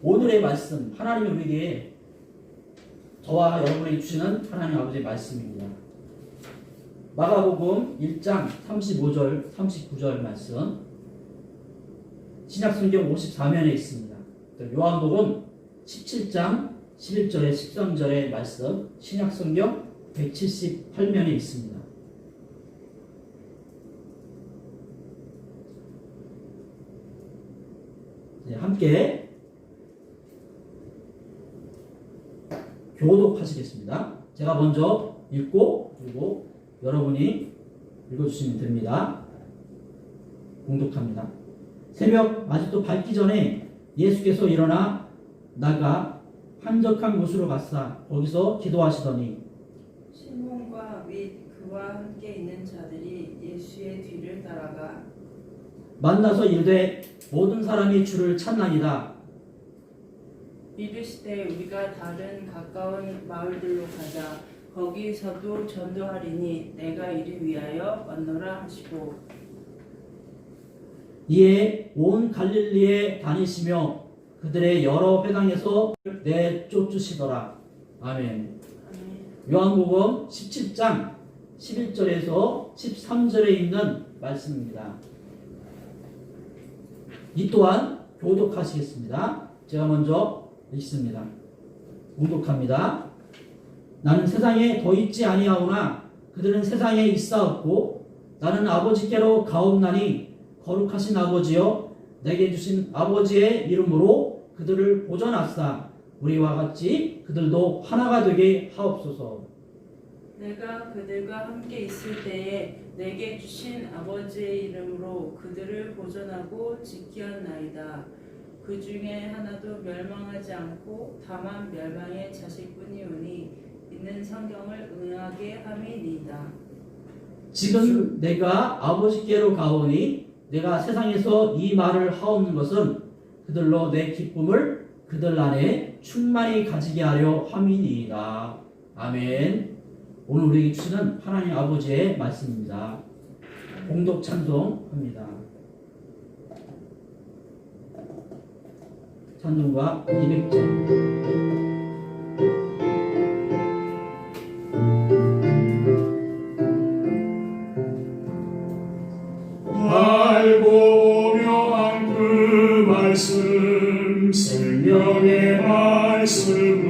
오늘의 말씀, 하나님이 우리에게 저와 여러분에게 주시는 하나님 아버지의 말씀입니다. 마가복음 1장 35절, 39절 말씀, 신약성경 54면에 있습니다. 요한복음 17장 11절에 13절의 말씀, 신약성경 178면에 있습니다. 함께 교독하시겠습니다. 제가 먼저 읽고 그리고 여러분이 읽어주시면 됩니다. 공독합니다. 새벽 아직도 밝기 전에 예수께서 일어나 나가 한적한 곳으로 갔사. 거기서 기도하시더니 시몬과 및 그와 함께 있는 자들이 예수의 뒤를 따라가 만나서 이르되 모든 사람이 주를 찾나이다. 이르시되 우리가 다른 가까운 마을들로 가자. 거기서도 전도하리니 내가 이를 위하여 왔노라 하시고 이에 온 갈릴리에 다니시며 그들의 여러 회당에서 내쫓으시더라. 아멘. 요한복음 17장 11절에서 13절에 있는 말씀입니다. 이 또한 교독하시겠습니다. 제가 먼저 읽습니다. 공독합니다. 나는 세상에 더 있지 아니하오나 그들은 세상에 있사옵고 나는 아버지께로 가옵나니 거룩하신 아버지여 내게 주신 아버지의 이름으로 그들을 보존하사 우리와 같이 그들도 하나가 되게 하옵소서. 내가 그들과 함께 있을 때에 내게 주신 아버지의 이름으로 그들을 보존하고 지키었나이다. 그 중에 하나도 멸망하지 않고 다만 멸망의 자식뿐이오니 이는 성경을 응하게 함이니이다. 지금 내가 아버지께로 가오니 내가 세상에서 이 말을 하옵는 것은 그들로 내 기쁨을 그들 안에 충만히 가지게 하려 함이니이다. 아멘. 오늘 우리에게 주시는 하나님 아버지의 말씀입니다. 공독 찬송합니다. 찬송가 200장. 생명의 말씀은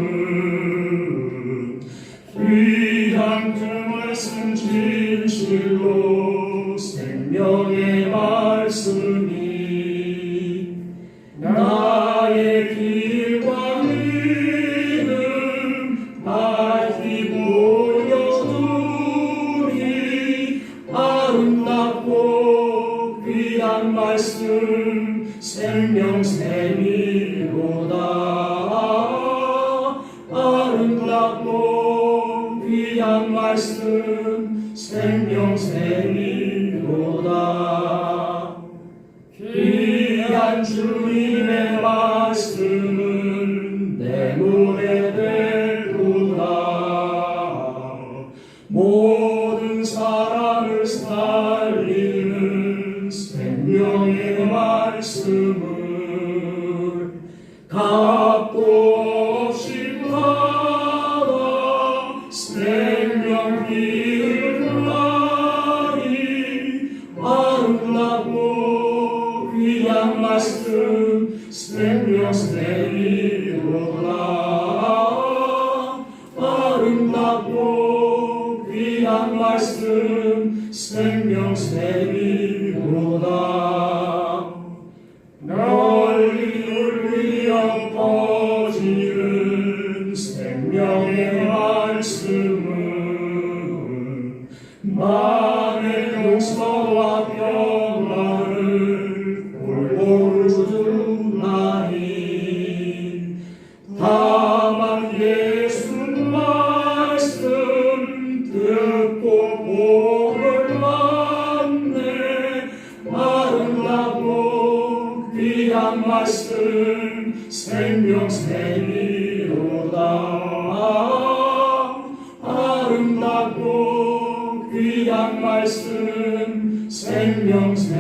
귀한 그 말씀 진실로 생명의 말씀이 나의 길과 믿음 밝히 보여주리. 아름답고 귀한 말씀 생명샘이로다. 아름답고 귀한 말씀 생명샘이로다. 귀한 주님의 말씀은 내 노래 되도다. 모든 사람을 살리는 생명의 말씀을 값도 없이 받아 생명 기울라니. 아름답고 귀한 말씀 생명샘이로다. 아름답고 귀한 말씀 생명샘이로다. 널리 울려 퍼지는 생명의 말씀은 만의 용서와 평안을 골고루 주나니. 다만 예수 말씀 듣고 복을 받네. 아름답고 귀한 말씀 생명샘이로다. 아름답고 귀한 말씀 생명샘이로다.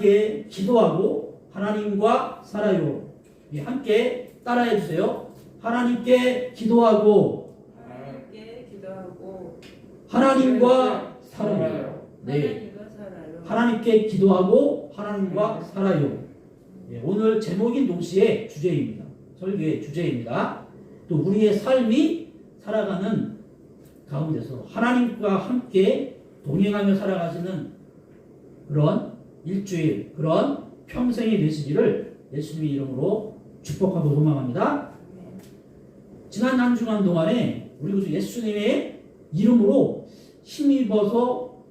함께 기도하고 하나님과 살아요. 예, 함께 따라해 주세요. 하나님께 기도하고 하나님께 기도하고 하나님과 살아요. 네. 하나님과 살아요. 하나님께 기도하고 하나님과 살아요. 예, 오늘 제목인 동시에 주제입니다. 설교의 주제입니다. 또 우리의 삶이 살아가는 가운데서 하나님과 함께 동행하며 살아가시는 그런 일주일, 그런 평생이 되시기를 예수님의 이름으로 축복하고 소망합니다. 지난 한 주간 동안에 우리 그 예수님의 이름으로 힘입어서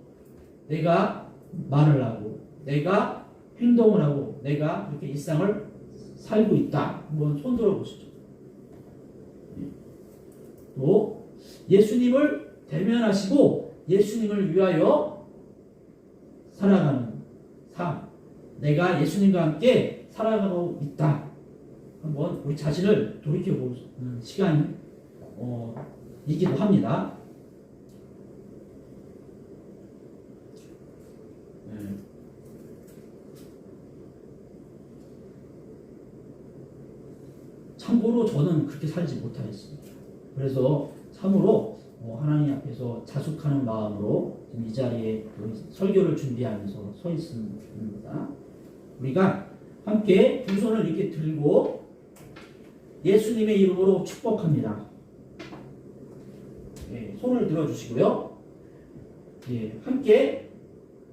내가 말을 하고 내가 행동을 하고 내가 이렇게 일상을 살고 있다. 한번 손들어 보시죠. 또 예수님을 대면하시고 예수님을 위하여 살아가는 삶. 내가 예수님과 함께 살아가고 있다. 한번 우리 자신을 돌이켜보는 시간이기도 합니다. 참고로 저는 그렇게 살지 못하겠습니다. 그래서 참으로 하나님 앞에서 자숙하는 마음으로 지금 이 자리에 설교를 준비하면서 서 있습니다. 우리가 함께 두 손을 이렇게 들고 예수님의 이름으로 축복합니다. 예, 손을 들어주시고요. 예, 함께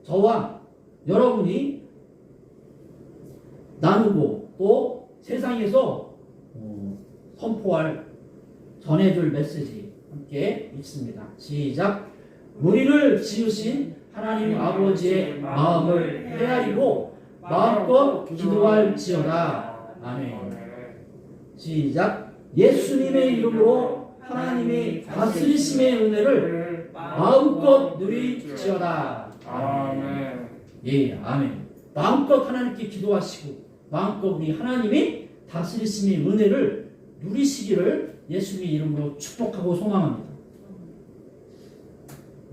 저와 여러분이 나누고 또 세상에서 선포할 전해줄 메시지 함께 읽습니다. 시작. 우리를 지으신 하나님 아버지의 마음을 헤아리고 마음껏 기도할지어다. 아멘. 시작. 예수님의 이름으로 하나님의 다스리심의 은혜를 마음껏 누릴지어다. 아멘. 예, 아멘. 마음껏 하나님께 기도하시고 마음껏 우리 하나님이 다스리심의 은혜를 누리시기를 예수님의 이름으로 축복하고 소망합니다.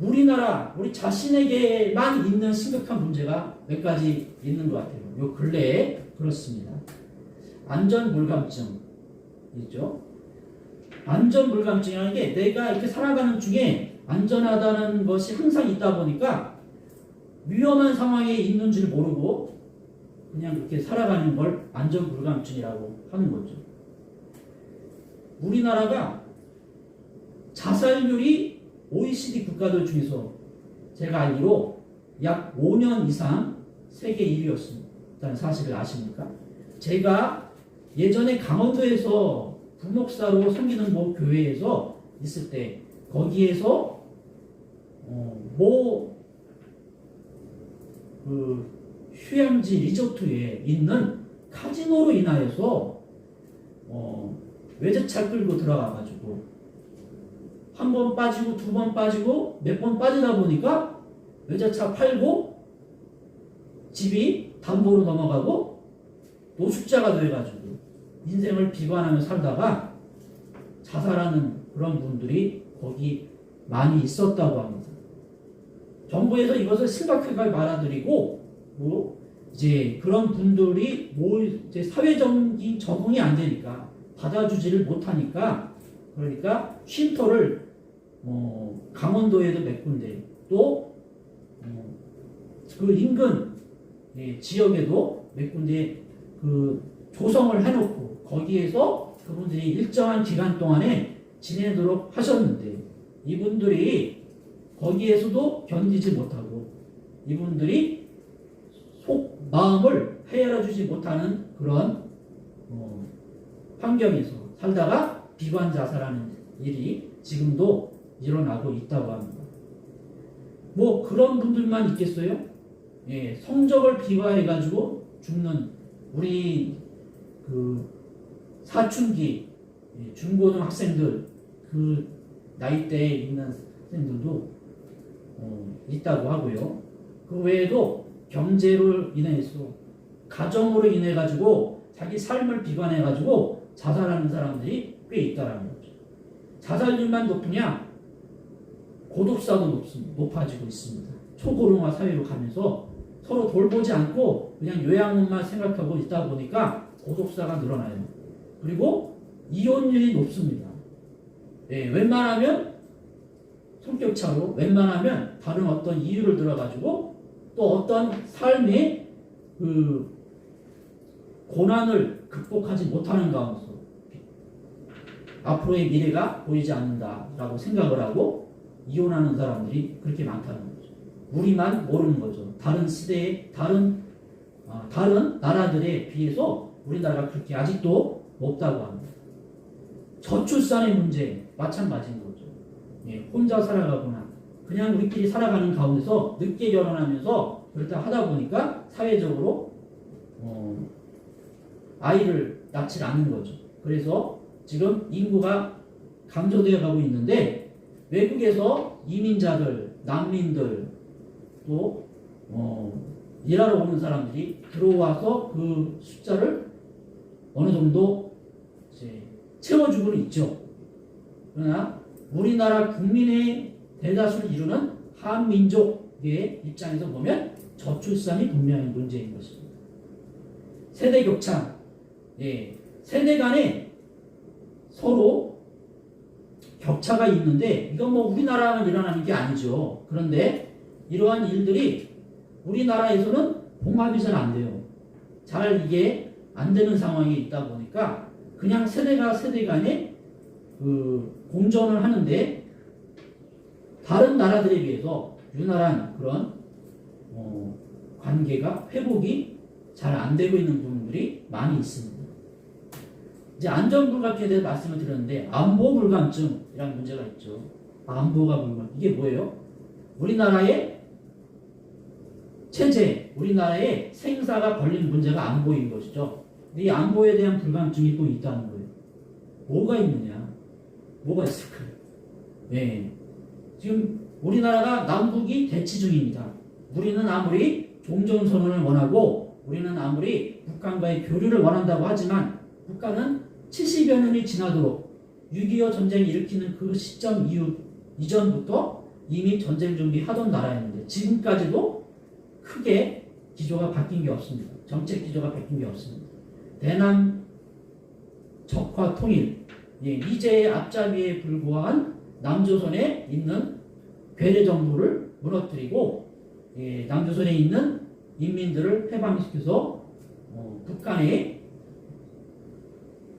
우리나라 우리 자신에게만 있는 심각한 문제가 몇 가지 있는 것 같아요. 요 근래에 그렇습니다. 안전불감증 있죠. 안전불감증이라는 게 내가 이렇게 살아가는 중에 안전하다는 것이 항상 있다 보니까 위험한 상황에 있는 줄 모르고 그냥 그렇게 살아가는 걸 안전불감증이라고 하는 거죠. 우리나라가 자살률이 OECD 국가들 중에서 제가 알기로 약 5년 이상 세계 1위였습니다. 사실을 아십니까? 제가 예전에 강원도에서 부목사로 섬기는 뭐 교회에서 있을 때 거기에서 그 휴양지 리조트에 있는 카지노로 인하여서 외제차 끌고 들어가가지고 한 번 빠지고 두 번 빠지고 몇 번 빠지다 보니까 외제차 팔고 집이 담보로 넘어가고 노숙자가 돼가지고 인생을 비관하며 살다가 자살하는 그런 분들이 거기 많이 있었다고 합니다. 정부에서 이것을 심각하게 말아들이고 이제 그런 분들이 이제 사회적인 적응이 안 되니까 받아주지를 못하니까 그러니까 쉼터를 강원도에도 몇 군데 또 그 인근 지역에도 몇 군데 그 조성을 해놓고 거기에서 그분들이 일정한 기간 동안에 지내도록 하셨는데 이분들이 거기에서도 견디지 못하고 이분들이 속 마음을 헤아려 주지 못하는 그런 환경에서 살다가 비관 자살하는 일이 지금도 일어나고 있다고 합니다. 뭐 그런 분들만 있겠어요? 예, 성적을 비하해가지고 죽는 우리 그 사춘기 중고등학생들 그 나이대에 있는 학생들도 있다고 하고요. 그 외에도 경제로 인해서 가정으로 인해 가지고 자기 삶을 비관해 가지고 자살하는 사람들이 꽤 있다라는 거죠. 자살률만 높으냐? 고독사도 높아지고 있습니다. 초고령화 사회로 가면서 서로 돌보지 않고 그냥 요양원만 생각하고 있다 보니까 고독사가 늘어나요. 그리고 이혼율이 높습니다. 예, 웬만하면 성격차로, 웬만하면 다른 어떤 이유를 들어가지고 또 어떤 삶의 그 고난을 극복하지 못하는 가운데서 앞으로의 미래가 보이지 않는다라고 생각을 하고 이혼하는 사람들이 그렇게 많다는 거죠. 우리만 모르는 거죠. 다른 시대의 다른 나라들에 비해서 우리나라가 그렇게 아직도 높다고 합니다. 저출산의 문제 마찬가지인 거죠. 예, 혼자 살아가거나 그냥 우리끼리 살아가는 가운데서 늦게 결혼하면서 그렇다 하다 보니까 사회적으로 아이를 낳지 않는 거죠. 그래서 지금 인구가 감소되어 가고 있는데 외국에서 이민자들, 난민들 또 일하러 오는 사람들이 들어와서 그 숫자를 어느 정도 이제 채워주고는 있죠. 그러나 우리나라 국민의 대다수를 이루는 한민족의 입장에서 보면 저출산이 분명히 문제인 것입니다. 세대 격차, 예, 세대 간에 서로 격차가 있는데 이건 뭐 우리나라만 일어나는 게 아니죠. 그런데 이러한 일들이 우리나라에서는 봉합이 잘 안 돼요. 잘 이게 안 되는 상황이 있다 보니까 그냥 세대가 세대 간에 그 공존을 하는데 다른 나라들에 비해서 유난한 그런 관계가 회복이 잘 안 되고 있는 부분들이 많이 있습니다. 이제 안전불감증에 대해서 말씀을 드렸는데 안보불감증이라는 문제가 있죠. 안보가 불감 이게 뭐예요? 우리나라의 체제, 우리나라의 생사가 걸린 문제가 안보인 것이죠. 이 안보에 대한 불감증이 또 있다는 거예요. 뭐가 있느냐? 뭐가 있을까요? 네. 지금 우리나라가 남북이 대치 중입니다. 우리는 아무리 종전선언을 원하고 우리는 아무리 북한과의 교류를 원한다고 하지만 북한은 70여 년이 지나도록 6.25 전쟁을 일으키는 그 시점 이전부터 이미 전쟁 준비하던 나라였는데 지금까지도 크게 기조가 바뀐 게 없습니다. 정책 기조가 바뀐 게 없습니다. 대남 적화 통일, 예, 이제의 앞잡이에 불과한 남조선에 있는 괴뢰 정부를 무너뜨리고 예, 남조선에 있는 인민들을 해방시켜서 북한의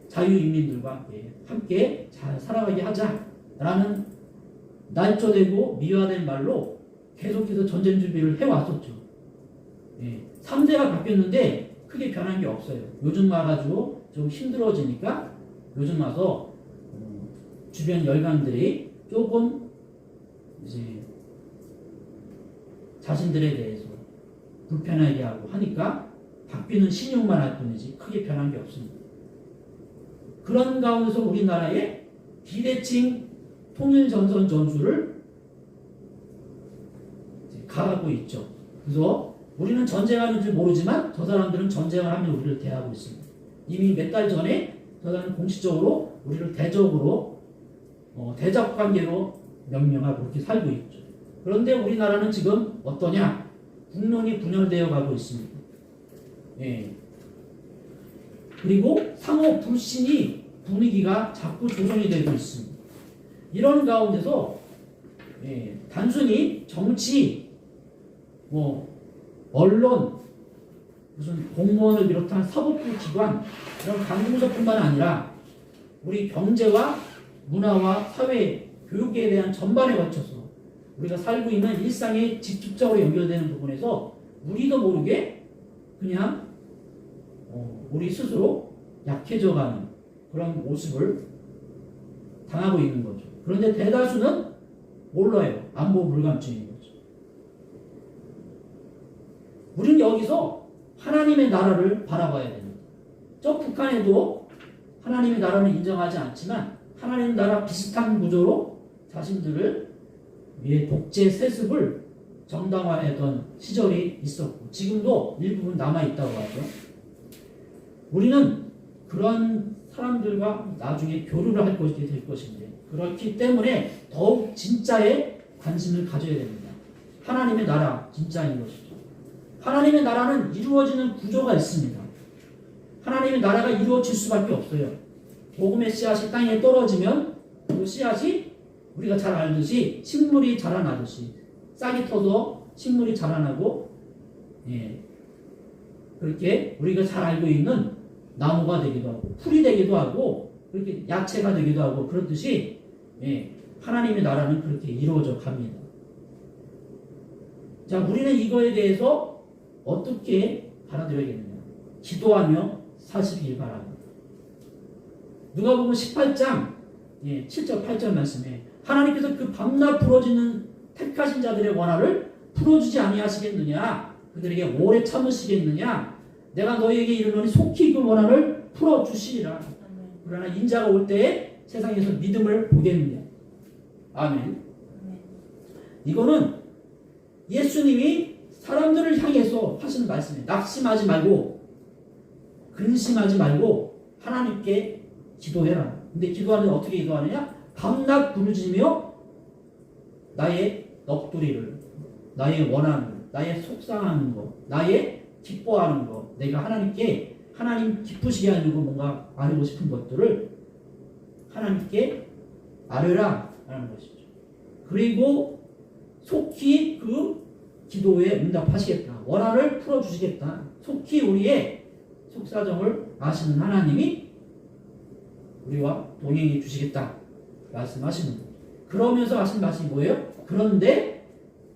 자유인민들과 함께 잘 살아가게 하자라는 날조되고 미화된 말로 계속해서 전쟁 준비를 해왔었죠. 예, 3대가 바뀌었는데 크게 변한 게 없어요. 요즘 와가지고 좀 힘들어지니까 요즘 와서 주변 열강들이 조금 이제 자신들에 대해서 불편하게 하고 하니까 바뀌는 신용만 할 뿐이지 크게 변한 게 없습니다. 그런 가운데서 우리나라의 비대칭 통일전선 전술을 가하고 있죠. 그래서 우리는 전쟁하는 줄 모르지만 저 사람들은 전쟁을 하며 우리를 대하고 있습니다. 이미 몇 달 전에 저 사람은 공식적으로 우리를 대적으로 대적 관계로 명명하고 그렇게 살고 있죠. 그런데 우리나라는 지금 어떠냐? 국론이 분열되어 가고 있습니다. 예. 그리고 상호 불신이 분위기가 자꾸 조성이 되고 있습니다. 이런 가운데서 예, 단순히 정치, 언론, 무슨 공무원을 비롯한 사법부 기관 이런 관공서뿐만 아니라 우리 경제와 문화와 사회, 교육에 대한 전반에 걸쳐서 우리가 살고 있는 일상에 직접적으로 연결되는 부분에서 우리도 모르게 그냥 우리 스스로 약해져가는 그런 모습을 당하고 있는 거죠. 그런데 대다수는 몰라요. 안보 불감증인 거죠. 우리는 여기서 하나님의 나라를 바라봐야 됩니다. 저 북한에도 하나님의 나라는 인정하지 않지만 하나님 나라 비슷한 구조로 자신들을 위해 독재 세습을 정당화했던 시절이 있었고 지금도 일부분 남아있다고 하죠. 우리는 그런 사람들과 나중에 교류를 할 것이 될 것인데 그렇기 때문에 더욱 진짜에 관심을 가져야 됩니다. 하나님의 나라 진짜인 것이죠. 하나님의 나라는 이루어지는 구조가 있습니다. 하나님의 나라가 이루어질 수밖에 없어요. 복음의 씨앗이 땅에 떨어지면 그 씨앗이 우리가 잘 알듯이 식물이 자라나듯이 싹이 터서 식물이 자라나고, 그렇게 우리가 잘 알고 있는 나무가 되기도 하고 풀이 되기도 하고 그렇게 야채가 되기도 하고 그렇듯이 하나님의 나라는 그렇게 이루어져 갑니다. 자, 우리는 이거에 대해서 어떻게 받아들여야겠느냐? 기도하며 사시길 바랍니다. 누가복음 18장 7절 8절 말씀에 하나님께서 그 밤낮 부러지는 택하신 자들의 원한을 풀어주지 아니하시겠느냐? 그들에게 오래 참으시겠느냐? 내가 너희에게 이르노니 속히 그 원한을 풀어주시리라. 그러나 인자가 올 때에 세상에서 믿음을 보겠느냐? 아멘. 이거는 예수님이 사람들을 향해서 하시는 말씀이에요. 낙심하지 말고 근심하지 말고 하나님께 기도해라. 근데 기도하는데 어떻게 기도하느냐? 밤낮 부르짖으며 나의 넋두리를, 나의 원하는, 나의 속상하는 것, 나의 기뻐하는 것, 내가 하나님께 하나님 기쁘시게 하려고 뭔가 아뢰고 싶은 것들을 하나님께 아뢰라 라는 것이죠. 그리고 속히 그 기도에 응답하시겠다. 원한을 풀어주시겠다. 속히 우리의 속사정을 아시는 하나님이 우리와 동행해 주시겠다 말씀하시는 거예요. 그러면서 하신 말씀이 뭐예요? 그런데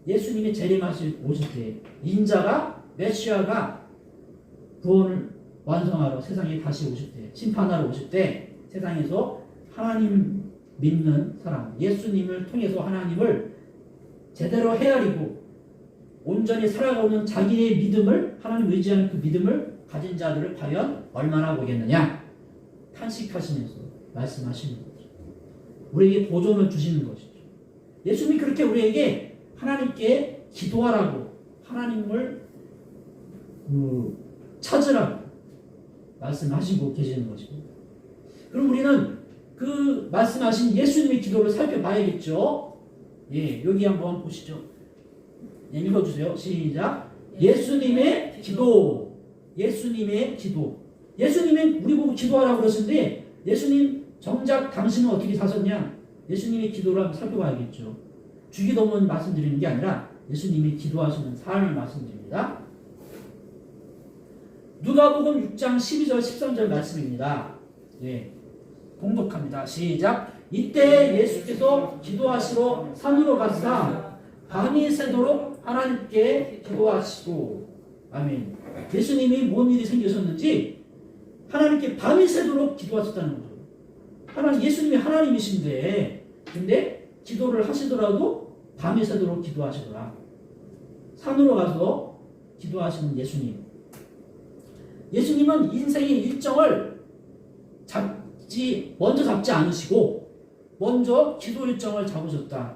예수님이 재림하실 오실 때 인자가 메시아가 구원을 완성하러 세상에 다시 오실 때 심판하러 오실 때 세상에서 하나님 믿는 사람 예수님을 통해서 하나님을 제대로 헤아리고 온전히 살아가는 자기의 믿음을 하나님 의지하는 그 믿음을 가진 자들을 과연 얼마나 보겠느냐 탄식하시면서 말씀하시는 거죠. 우리에게 도전을 주시는 것이죠. 예수님이 그렇게 우리에게 하나님께 기도하라고 하나님을 찾으라고 말씀하시고 계시는 것이고 그럼 우리는 그 말씀하신 예수님의 기도를 살펴봐야겠죠. 여기 한번 보시죠. 읽어주세요. 시작. 예수님의 기도. 예수님의 기도. 예수님이 우리 보고 기도하라고 그러시는데 예수님 정작 당신은 어떻게 사셨냐? 예수님의 기도를 한번 살펴봐야겠죠. 주기도문 말씀드리는 게 아니라 예수님이 기도하시는 삶을 말씀드립니다. 누가복음 6장 12절 13절 말씀입니다. 공독합니다. 시작. 이때 예수께서 기도하시러 산으로 가사 밤이 새도록 하나님께 기도하시고 아멘. 예수님이 뭔 일이 생기셨는지 하나님께 밤이 새도록 기도하셨다는 거죠. 예수님이 하나님이신데 근데 기도를 하시더라도 밤이 새도록 기도하시더라. 산으로 가서 기도하시는 예수님. 예수님은 인생의 일정을 먼저 잡지 않으시고 먼저 기도 일정을 잡으셨다.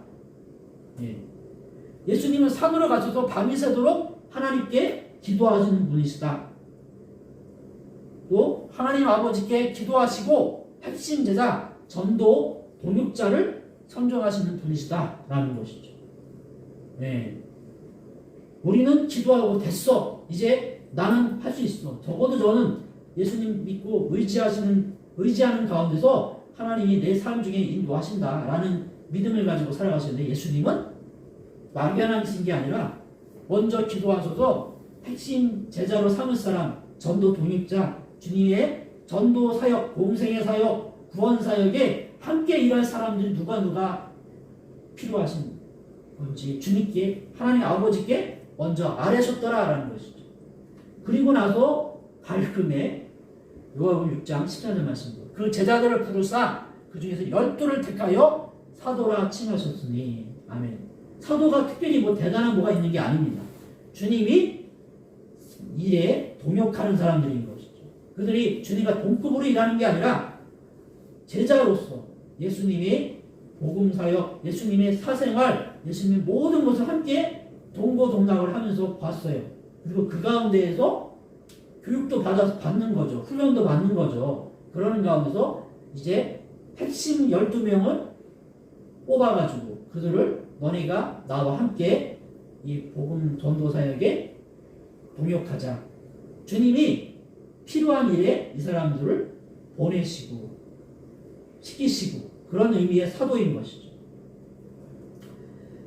예수님은 산으로 가셔서 밤이 새도록 하나님께 기도하시는 분이시다. 또 하나님 아버지께 기도하시고 핵심 제자, 전도, 동역자를 선정하시는 분이시다 라는 것이죠. 우리는 기도하고 됐어. 이제 나는 할 수 있어. 적어도 저는 예수님 믿고 의지하는 가운데서 하나님이 내 삶 중에 인도하신다 라는 믿음을 가지고 살아가시는데 예수님은 막연하신 게 아니라 먼저 기도하셔서 핵심 제자로 삼을 사람, 전도 동역자, 주님의 전도 사역, 공생의 사역, 구원 사역에 함께 일할 사람들이 누가 필요하신 건지 주님께 하나님 아버지께 먼저 아뢰셨더라라는 것이죠. 그리고 나서 발금에 요한복음 6장 14절 말씀입니다. 그 제자들을 부르사 그 중에서 12를 택하여 사도라 칭하셨으니 아멘. 사도가 특별히 대단한 뭐가 있는 게 아닙니다. 주님이 일에 동역하는 사람들인 것이죠. 그들이 주님과 동급으로 일하는 게 아니라 제자로서 예수님의 복음사역, 예수님의 사생활, 예수님의 모든 것을 함께 동고동락을 하면서 봤어요. 그리고 그 가운데에서 교육도 받는 거죠. 훈련도 받는 거죠. 그러는 가운데서 이제 핵심 12명을 뽑아가지고 그들을 너네가 나와 함께 이 복음 전도 사역에 동역하자. 주님이 필요한 일에 이 사람들을 보내시고 시키시고 그런 의미의 사도인 것이죠.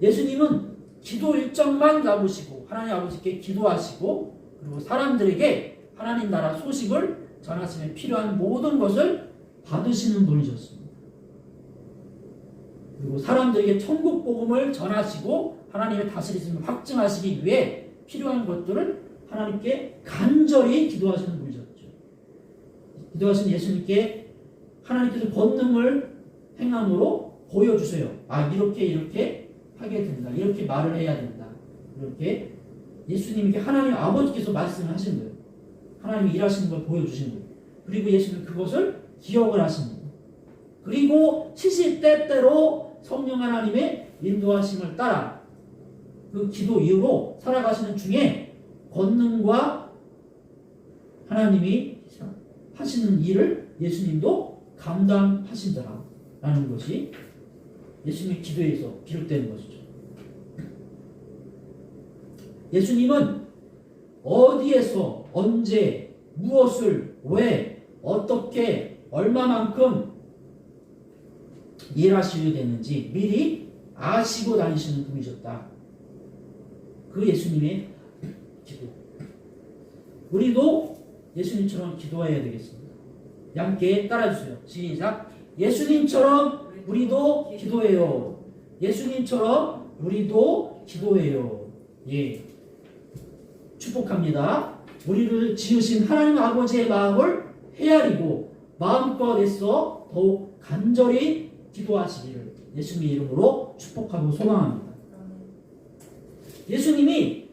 예수님은 기도 일정만 잡으시고 하나님 아버지께 기도하시고 그리고 사람들에게 하나님 나라 소식을 전하시면 필요한 모든 것을 받으시는 분이셨습니다. 그리고 사람들에게 천국 복음을 전하시고 하나님의 다스리심을 확증하시기 위해 필요한 것들을 하나님께 간절히 기도하시는 분이셨죠. 기도하신 예수님께 하나님께서 권능을 행함으로 보여주세요. 이렇게 하게 된다. 이렇게 말을 해야 된다. 이렇게 예수님께 하나님 아버지께서 말씀을 하신 거예요. 하나님이 일하시는 걸 보여주신 거예요. 그리고 예수님은 그것을 기억을 하십니다. 그리고 시시때때로 성령 하나님의 인도하심을 따라 그 기도 이후로 살아가시는 중에 권능과 하나님이 하시는 일을 예수님도 감당하신다라는 것이 예수님의 기도에서 비롯되는 것이죠. 예수님은 어디에서 언제 무엇을 왜 어떻게 얼마만큼 일하셔야 되는지 미리 아시고 다니시는 분이셨다. 그 예수님의 기도. 우리도 예수님처럼 기도해야 되겠습니다. 함께 따라주세요. 시작. 예수님처럼 우리도 기도해요. 예수님처럼 우리도 기도해요. 예. 축복합니다. 우리를 지으신 하나님 아버지의 마음을 헤아리고 마음껏 애써 더욱 간절히 기도하시기를 예수님의 이름으로 축복하고 소망합니다. 예수님이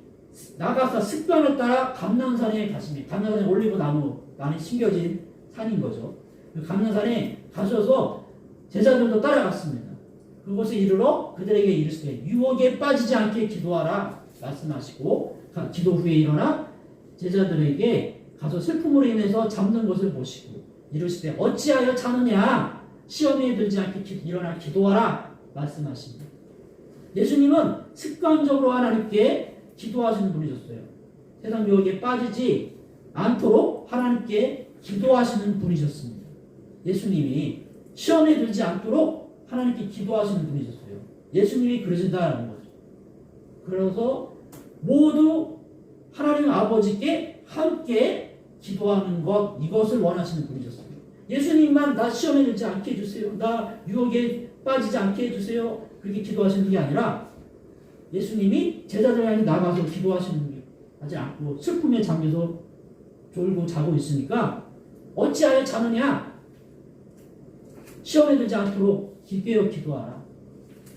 나가사 습관을 따라 감난산에 가십니다. 감난산에 올리브 나무에 심겨진 산인 거죠. 그 감난산에 가셔서 제자들도 따라갔습니다. 그곳에 이르러 그들에게 이르시되 유혹에 빠지지 않게 기도하라 말씀하시고 기도 후에 일어나 제자들에게 가서 슬픔으로 인해서 잠든 것을 보시고 이르시되 어찌하여 자느냐 시험에 들지 않게 일어나 기도하라 말씀하십니다. 예수님은 습관적으로 하나님께 기도하시는 분이셨어요. 세상 유혹에 빠지지 않도록 하나님께 기도하시는 분이셨습니다. 예수님이 시험에 들지 않도록 하나님께 기도하시는 분이셨어요. 예수님이 그러신다는 거죠. 그래서 모두 하나님 아버지께 함께 기도하는 것, 이것을 원하시는 분이셨어요. 예수님만 나 시험에 들지 않게 해주세요. 나 유혹에 빠지지 않게 해주세요. 그렇게 기도하시는 게 아니라 예수님이 제자들에게 나가서 기도하시는 게 하지 않고 슬픔에 잠겨서 졸고 자고 있으니까 어찌하여 자느냐? 시험에 들지 않도록 깨어 기도하라.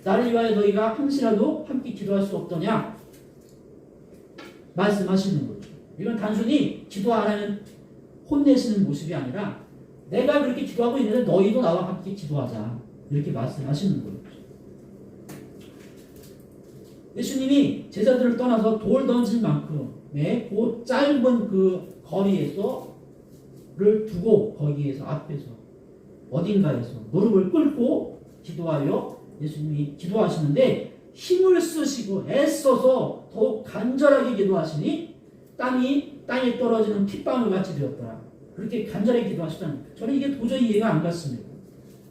나를 위하여 너희가 항시라도 함께 기도할 수 없더냐? 말씀하시는 거죠. 이건 단순히 기도 안 하는 혼내시는 모습이 아니라 내가 그렇게 기도하고 있는데 너희도 나와 함께 기도하자. 이렇게 말씀하시는 거죠. 예수님이 제자들을 떠나서 돌 던질 만큼의 그 짧은 그 거리에서를 두고 거기에서 앞에서 어딘가에서 무릎을 꿇고 기도하여 예수님이 기도하시는데 힘을 쓰시고 애써서 더욱 간절하게 기도하시니 땅에 떨어지는 핏방울 같이 되었더라. 그렇게 간절하게 기도하시다니 저는 이게 도저히 이해가 안 갔습니다.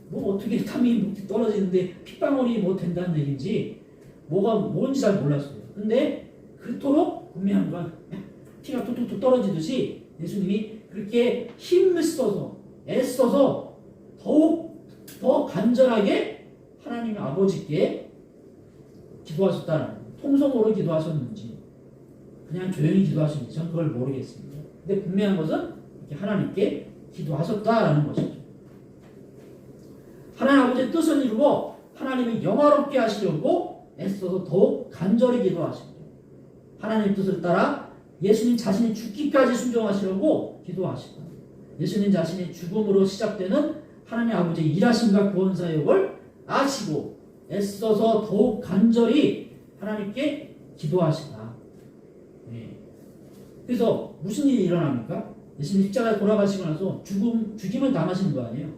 뭐 어떻게 땀이 떨어지는데 핏방울이 뭐 된다는 얘기인지 뭔지 잘 몰랐어요. 근데 그토록 분명한 건 피가 뚝뚝뚝 떨어지듯이 예수님이 그렇게 힘을 써서 애써서 더욱 더 간절하게 하나님 아버지께 기도하셨다는 거예요. 통성으로 기도하셨는지 그냥 조용히 기도하셨는지 저는 그걸 모르겠습니다. 근데 분명한 것은 이렇게 하나님께 기도하셨다라는 것이죠. 하나님 아버지의 뜻을 이루고 하나님이 영화롭게 하시려고 애써서 더욱 간절히 기도하시고 하나님의 뜻을 따라 예수님 자신이 죽기까지 순종하시려고 기도하시고 예수님 자신의 죽음으로 시작되는 하나님 아버지의 일하심과 구원 사역을 아시고 애써서 더욱 간절히 하나님께 기도하시다. 네. 그래서 무슨 일이 일어납니까? 예수님 십자가에 돌아가시고 나서 죽임을 당하시는 거 아니에요.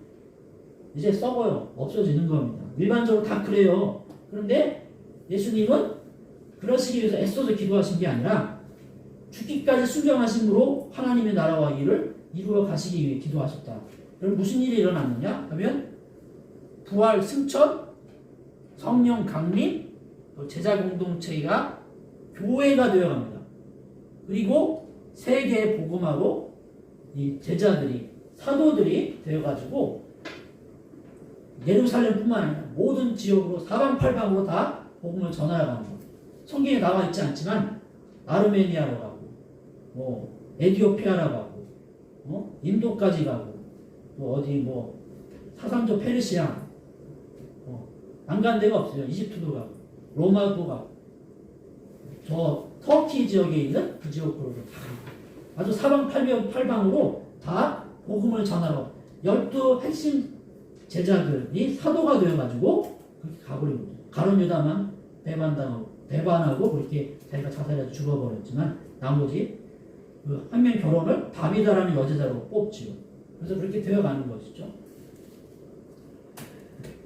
이제 썩어요. 없어지는 겁니다. 일반적으로 다 그래요. 그런데 예수님은 그러시기 위해서 애써서 기도하신 게 아니라 죽기까지 순종하심으로 하나님의 나라와 일을 이루어 가시기 위해 기도하셨다. 그럼 무슨 일이 일어났느냐 하면 부활 승천, 성령 강림, 또 제자 공동체가 교회가 되어갑니다. 그리고 세계에 복음하고 이 제자들이 사도들이 되어가지고 예루살렘뿐만 아니라 모든 지역으로 사방팔방으로 다 복음을 전하여가는 것. 성경에 나와 있지 않지만 아르메니아로 가고, 뭐 에티오피아로 가고, 인도까지 가고, 또 어디 뭐 사상조 페르시아, 안 간 데가 없어요. 이집트도 가고, 로마도 가고, 저 터키 지역에 있는 그 지역으로도 다 가고, 아주 사방팔방으로 다 복음을 전하러 12 핵심 제자들이 사도가 되어가지고 그렇게 가버린 거죠. 가룟 유다만 배반하고 그렇게 자기가 자살해서 죽어버렸지만 나머지 그 한 명 결혼을 다비다라는 여제자로 뽑지요. 그래서 그렇게 되어가는 것이죠.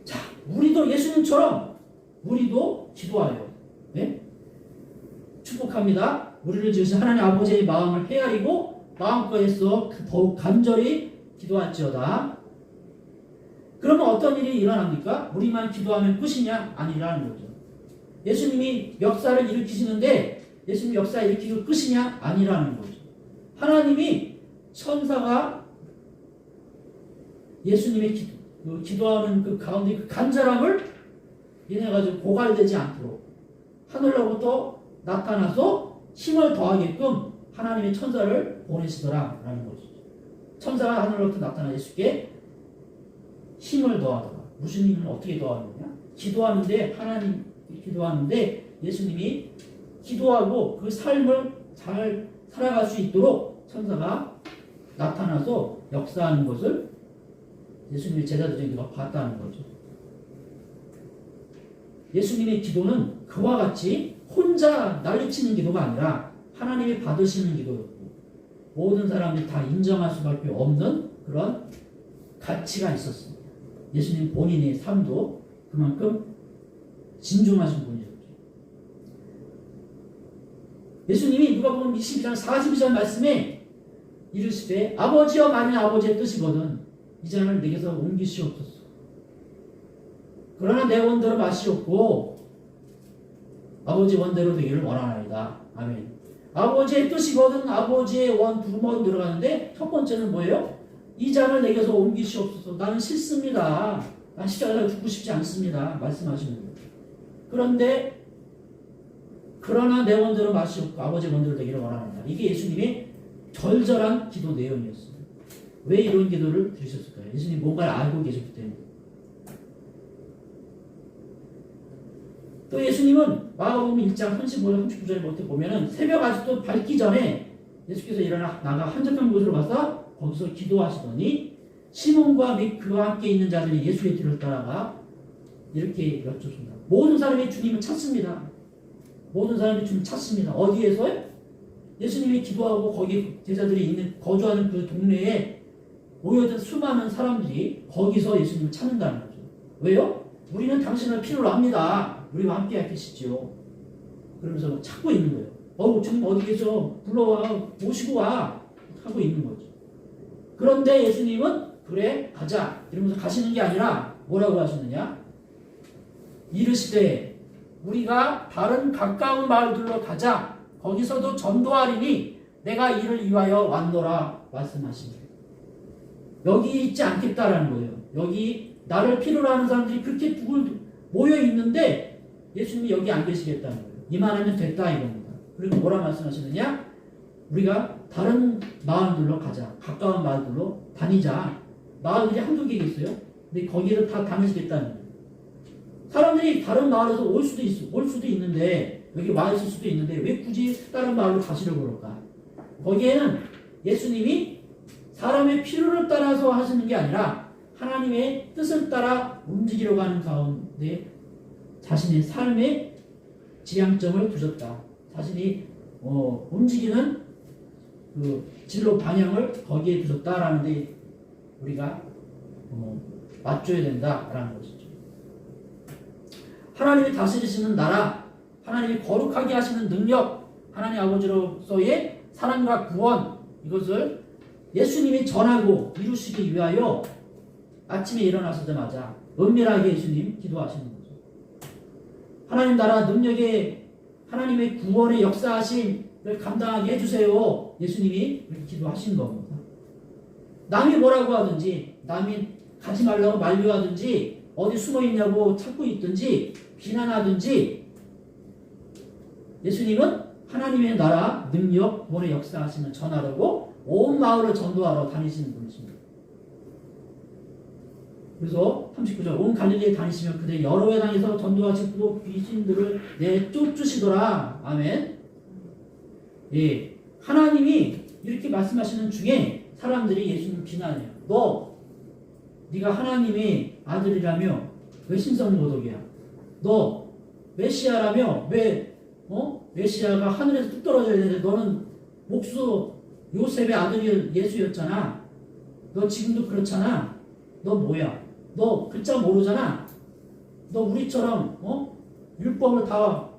자, 우리도 예수님처럼 우리도 기도하여, 네? 축복합니다. 우리를 지으신 하나님 아버지의 마음을 헤아리고 마음껏에서 더욱 간절히 기도할지어다. 그러면 어떤 일이 일어납니까? 우리만 기도하면 끝이냐? 아니라는 거죠. 예수님이 역사를 일으키시는데 예수님 역사 일으키고 끝이냐? 아니라는 거죠. 하나님이 천사가 예수님의 기도하는 그 가운데 그 간절함을 인해 가지고 고갈되지 않도록 하늘로부터 나타나서 힘을 더하게끔 하나님의 천사를 보내시더라라는 거죠. 천사가 하늘로부터 나타나 예수께 힘을 더하더라. 무슨 힘을 어떻게 더하느냐? 기도하는데 예수님이 기도하고 그 삶을 잘 살아갈 수 있도록 천사가 나타나서 역사하는 것을 예수님의 제자들이 봤다는 거죠. 예수님의 기도는 그와 같이 혼자 난리치는 기도가 아니라 하나님이 받으시는 기도였고 모든 사람들이 다 인정할 수밖에 없는 그런 가치가 있었습니다. 예수님 본인의 삶도 그만큼 진중하신 분이었죠. 예수님이 누가복음 22장 42절 말씀에 이르시되 아버지여 만일 아버지의 뜻이거든 이 잔을 내게서 옮기시옵소서. 그러나 내 원대로 마시옵고 아버지 원대로 되기를 원하나이다. 아멘. 아버지의 뜻이거든 아버지의 두 번 들어가는데 첫 번째는 뭐예요? 이 잔을 내게서 옮기시옵소서. 나는 싫습니다. 난 십자가에 죽고 싶지 않습니다. 말씀하시는 거예요. 그런데 그러나 내 원대로 마시옵고 아버지 원대로 되기를 원하노라. 이게 예수님의 절절한 기도 내용이었어요. 왜 이런 기도를 드리셨을까요? 예수님 뭔가를 알고 계셨기 때문에. 또 예수님은 마가복음 1장 35절 39절에 보면은 새벽 아직도 밝기 전에 예수께서 일어나 나가 한적한 곳으로 가서 거기서 기도하시더니 시몬과 및 그와 함께 있는 자들이 예수의 뒤를 따라가 이렇게 여쭙습니다. 모든 사람이 주님을 찾습니다. 모든 사람이 주님을 찾습니다. 어디에서요? 예수님이 기도하고 거기 제자들이 거주하는 그 동네에 모여든 수많은 사람들이 거기서 예수님을 찾는다는 거죠. 왜요? 우리는 당신을 필요로 합니다. 우리와 함께 계시죠. 그러면서 찾고 있는 거예요. 주님 어디 계셔? 불러와. 모시고 와. 하고 있는 거죠. 그런데 예수님은 그래 가자 이러면서 가시는 게 아니라 뭐라고 하시느냐? 이르시되 우리가 다른 가까운 마을들로 가자. 거기서도 전도하리니 내가 이를 위하여 왔노라 말씀하십니다. 여기 있지 않겠다라는 거예요. 여기 나를 필요로 하는 사람들이 그렇게 모여 있는데 예수님이 여기 안 계시겠다는 거예요. 이만하면 됐다 이겁니다. 그리고 뭐라 말씀하시느냐? 우리가 다른 마을들로 가자. 가까운 마을들로 다니자. 마을들이 한두 개 있어요. 근데 거기를 다 다니시겠다는 거예요. 사람들이 다른 마을에서 올 수도 있는데 여기 와 있을 수도 있는데 왜 굳이 다른 마을로 가시려고 그럴까? 거기에는 예수님이 사람의 필요를 따라서 하시는 게 아니라 하나님의 뜻을 따라 움직이려고 하는 가운데 자신의 삶의 지향점을 두셨다. 자신이 움직이는 그 진로 방향을 거기에 두셨다라는 데 우리가 맞춰야 된다라는 것이죠. 하나님이 다스리시는 나라, 하나님이 거룩하게 하시는 능력, 하나님 아버지로서의 사랑과 구원 이것을 예수님이 전하고 이루시기 위하여 아침에 일어나서자마자 은밀하게 예수님 기도하시는 거죠. 하나님 나라 능력의 하나님의 구원의 역사하심을 감당하게 해주세요. 예수님이 그렇게 기도하신 겁니다. 남이 뭐라고 하든지 남이 가지 말라고 만류하든지 어디 숨어 있냐고 찾고 있든지 비난하든지 예수님은 하나님의 나라 능력 구원의 역사하심을 전하려고 온 마을을 전도하러 다니시는 분이십니다. 그래서 39절 온 갈릴리에 다니시며 그들 여러 회당에서 전도하시고 귀신들을 내쫓으시더라. 아멘. 예, 하나님이 이렇게 말씀하시는 중에 사람들이 예수님 비난해요. 너 네가 하나님의 아들이라며 왜 신성모독이야? 너 메시아라며 왜 메시아가 하늘에서 뚝 떨어져야 되는데 너는 목수 요셉의 아들이 예수였잖아. 너 지금도 그렇잖아. 너 뭐야? 너 글자 모르잖아. 너 우리처럼 율법을 다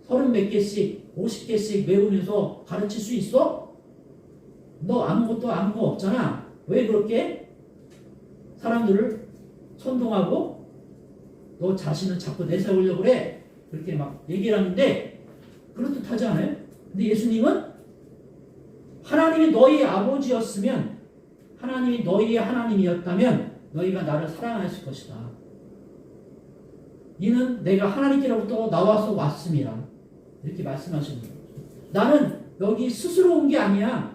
30몇 개씩 50개씩 외우면서 가르칠 수 있어? 너 아무것도 아무 거 없잖아. 왜 그렇게 사람들을 선동하고 너 자신을 자꾸 내세우려고 그래? 그렇게 막 얘기를 하는데 그럴듯하지 않아요? 근데 예수님은 하나님이 너희 아버지였으면 하나님이 너희의 하나님이었다면 너희가 나를 사랑했을 것이다. 이는 내가 하나님께로부터 나와서 왔음이라. 이렇게 말씀하시는 거죠. 나는 여기 스스로 온 게 아니야.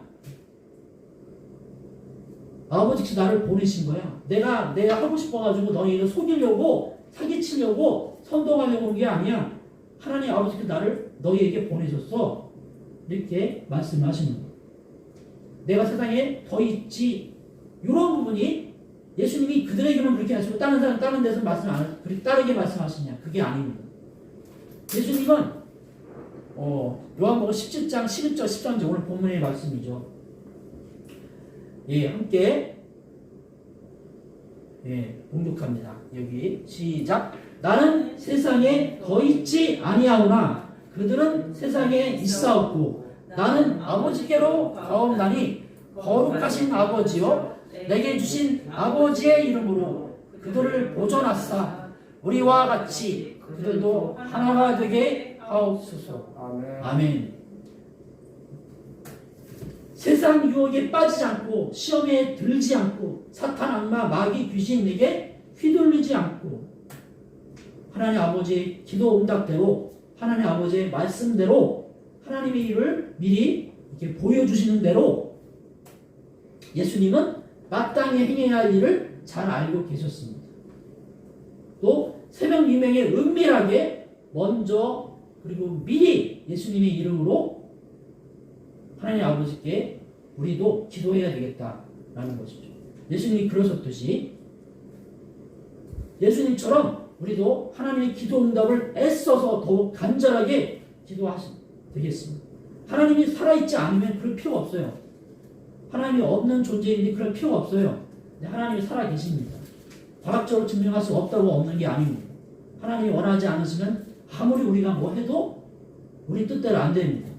아버지께서 나를 보내신 거야. 내가 하고 싶어가지고 너희를 속이려고 사기치려고 선동하려고 온 게 아니야. 하나님 아버지께서 나를 너희에게 보내셨어. 이렇게 말씀하시는 거예요. 내가 세상에 더 있지. 이런 부분이 예수님이 그들에게만 그렇게 하시고 다른 데서 말씀 안 하시고 그렇게 다르게 말씀하시냐. 그게 아닙니다. 예수님은 요한복음 17장 11절 13절 오늘 본문의 말씀이죠. 예, 함께 봉독합니다. 여기 시작. 나는 세상에 더 있지 아니하오나 그들은 세상에 있사옵고 나는 아버지께로 가옵나니 거룩하신 아버지요 내게 주신 아버지의 이름으로 그들을 보존하사 우리와 같이 그들도 하나가 되게 하옵소서. 아멘. 세상 유혹에 빠지지 않고 시험에 들지 않고 사탄 악마 마귀 귀신에게 휘둘리지 않고 하나님 아버지의 기도 응답대로 하나님 아버지의 말씀대로 하나님의 일을 미리 이렇게 보여주시는 대로 예수님은 마땅히 행해야 할 일을 잘 알고 계셨습니다. 또 새벽 미명에 은밀하게 먼저 그리고 미리 예수님의 이름으로 하나님 아버지께 우리도 기도해야 되겠다라는 것이죠. 예수님이 그러셨듯이 예수님처럼 우리도 하나님의 기도 응답을 애써서 더욱 간절하게 기도하시면 되겠습니다. 하나님이 살아있지 않으면 그럴 필요가 없어요. 하나님이 없는 존재인데 그럴 필요가 없어요. 근데 하나님이 살아계십니다. 과학적으로 증명할 수 없다고 없는 게 아닙니다. 하나님이 원하지 않으시면 아무리 우리가 뭐 해도 우리 뜻대로 안 됩니다.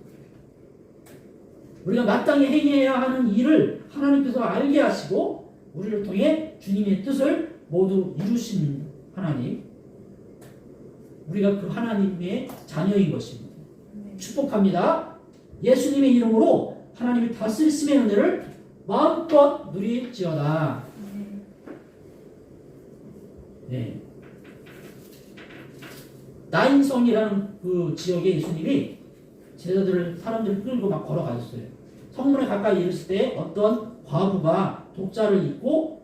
우리가 마땅히 행해야 하는 일을 하나님께서 알게 하시고 우리를 통해 주님의 뜻을 모두 이루시는 하나님, 우리가 그 하나님의 자녀인 것입니다. 축복합니다. 예수님의 이름으로 하나님의 다스리심의 은혜를 마음껏 누릴지어다. 네. 나인성이라는 그 지역에 예수님이 사람들을 끌고 막 걸어가셨어요. 성문에 가까이 이르실 때 어떤 과부가 독자를 입고